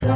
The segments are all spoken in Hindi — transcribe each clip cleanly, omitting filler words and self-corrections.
नमस्कार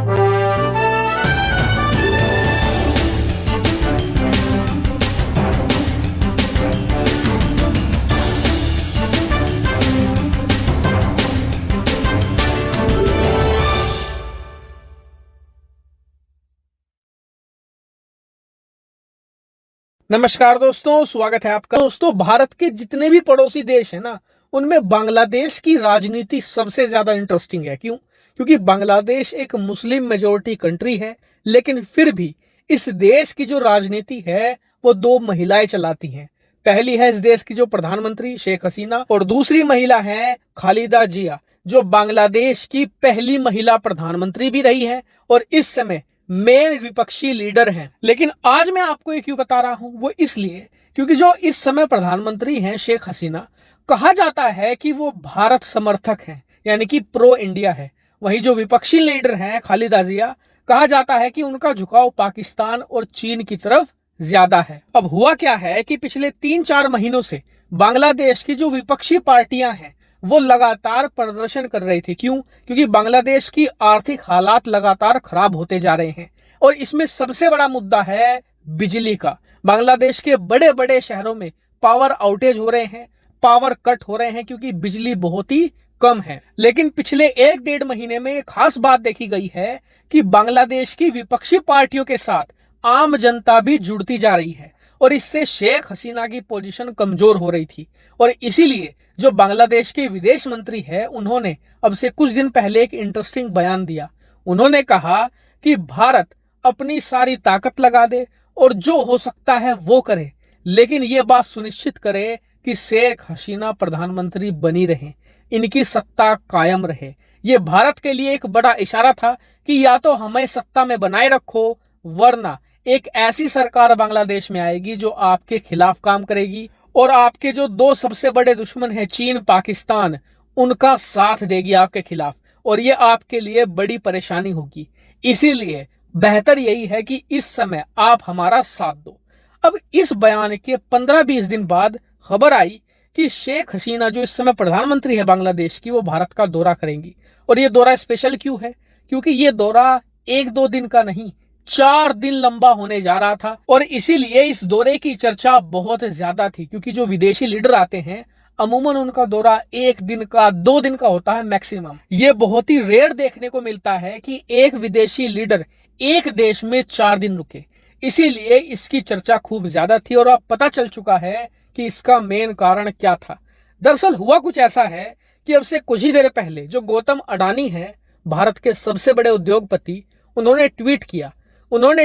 दोस्तों, स्वागत है आपका। दोस्तों, भारत के जितने भी पड़ोसी देश हैं ना, उनमें बांग्लादेश की राजनीति सबसे ज्यादा इंटरेस्टिंग है। क्यों? क्योंकि बांग्लादेश एक मुस्लिम मेजोरिटी कंट्री है, लेकिन फिर भी इस देश की जो राजनीति है वो दो महिलाएं चलाती हैं। पहली है इस देश की जो प्रधानमंत्री शेख हसीना, और दूसरी महिला है खालिदा जिया, जो बांग्लादेश की पहली महिला प्रधानमंत्री भी रही है और इस समय मेन विपक्षी लीडर हैं। लेकिन आज मैं आपको ये क्यों बता रहा हूं, वो इसलिए क्योंकि जो इस समय प्रधानमंत्री हैं शेख हसीना, कहा जाता है कि वो भारत समर्थक हैं, यानी कि प्रो इंडिया है। वहीं जो विपक्षी लीडर हैं खालिदा जिया, कहा जाता है कि उनका झुकाव पाकिस्तान और चीन की तरफ ज्यादा है। अब हुआ क्या है कि पिछले 3-4 महीनों से बांग्लादेश की जो विपक्षी पार्टियां हैं वो लगातार प्रदर्शन कर रही थी। क्यों? क्योंकि बांग्लादेश की आर्थिक हालात लगातार खराब होते जा रहे हैं और इसमें सबसे बड़ा मुद्दा है बिजली का। बांग्लादेश के बड़े बड़े शहरों में पावर आउटेज हो रहे हैं, पावर कट हो रहे हैं क्योंकि बिजली बहुत ही कम है। लेकिन पिछले 1-1.5 महीने में एक खास बात देखी गई है कि बांग्लादेश की विपक्षी पार्टियों के साथ आम जनता भी जुड़ती जा रही है और इससे शेख हसीना की पोजीशन कमजोर हो रही थी। और इसीलिए जो बांग्लादेश के विदेश मंत्री है, उन्होंने अब से कुछ दिन पहले एक इंटरेस्टिंग बयान दिया। उन्होंने कहा कि भारत अपनी सारी ताकत लगा दे और जो हो सकता है वो करे, लेकिन ये बात सुनिश्चित करे कि शेख हसीना प्रधानमंत्री बनी रहे, इनकी सत्ता कायम रहे। ये भारत के लिए एक बड़ा इशारा था कि या तो हमें सत्ता में बनाए रखो, वरना एक ऐसी सरकार बांग्लादेश में आएगी जो आपके खिलाफ काम करेगी और आपके जो दो सबसे बड़े दुश्मन हैं चीन पाकिस्तान, उनका साथ देगी आपके खिलाफ, और ये आपके लिए बड़ी परेशानी होगी। इसीलिए बेहतर यही है कि इस समय आप हमारा साथ दो। अब इस बयान के 15-20 दिन बाद खबर आई कि शेख हसीना जो इस समय प्रधानमंत्री है बांग्लादेश की, वो भारत का दौरा करेंगी। और ये दौरा स्पेशल क्यों है? क्योंकि ये दौरा 1-2 दिन का नहीं, 4 दिन लंबा होने जा रहा था और इसीलिए इस दौरे की चर्चा बहुत ज्यादा थी। क्योंकि जो विदेशी लीडर आते हैं, अमूमन उनका दौरा 1 दिन का 2 दिन का होता है मैक्सिमम। ये बहुत ही रेयर देखने को मिलता है कि एक विदेशी लीडर एक देश में 4 दिन रुके। इसीलिए इसकी चर्चा खूब ज्यादा थी और अब पता चल चुका है कि इसका मेन कारण क्या था। दरअसल हुआ कुछ ऐसा है कि अब से कुछ ही देर पहले जो गौतम अडानी है, भारत के सबसे बड़े उद्योगपति, उन्होंने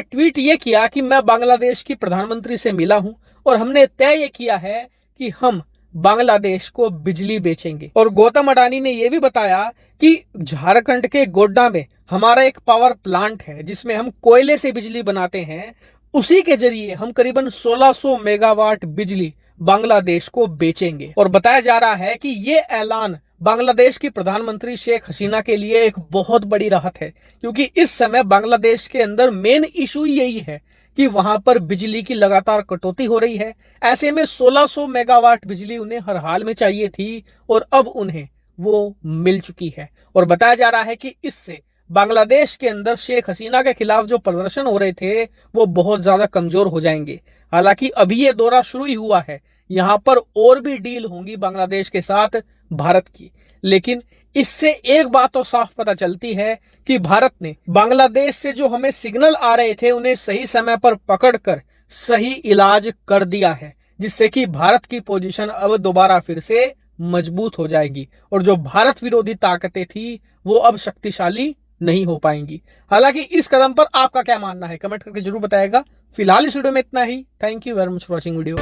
ट्वीट ये किया कि मैं बांग्लादेश की प्रधानमंत्री से मिला हूं और हमने तय ये किया है कि हम बांग्लादेश को बिजली बेचेंगे। और गौतम अडानी ने यह भी बताया कि झारखंड के गोड्डा में हमारा एक पावर प्लांट है जिसमें हम कोयले से बिजली बनाते हैं, उसी के जरिए हम करीबन 1600 मेगावाट बिजली बांग्लादेश को बेचेंगे। और बताया जा रहा है कि ये ऐलान बांग्लादेश की प्रधानमंत्री शेख हसीना के लिए एक बहुत बड़ी राहत है, क्योंकि इस समय बांग्लादेश के अंदर मेन इशू यही है कि वहां पर बिजली की लगातार कटौती हो रही है। ऐसे में 1600 मेगावाट बिजली उन्हें हर हाल में चाहिए थी और अब उन्हें वो मिल चुकी है। और बताया जा रहा है कि इससे बांग्लादेश के अंदर शेख हसीना के खिलाफ जो प्रदर्शन हो रहे थे वो बहुत ज्यादा कमजोर हो जाएंगे। हालांकि अभी ये दौरा शुरू ही हुआ है, यहाँ पर और भी डील होंगी बांग्लादेश के साथ भारत की। लेकिन इससे एक बात तो साफ पता चलती है कि भारत ने बांग्लादेश से जो हमें सिग्नल आ रहे थे उन्हें सही समय पर पकड़कर सही इलाज कर दिया है, जिससे कि भारत की पोजीशन अब दोबारा फिर से मजबूत हो जाएगी और जो भारत विरोधी ताकतें थी वो अब शक्तिशाली नहीं हो पाएंगी। हालांकि इस कदम पर आपका क्या मानना है, कमेंट करके जरूर बताएगा। फिलहाल इस वीडियो में इतना ही। Thank you very much for watching video.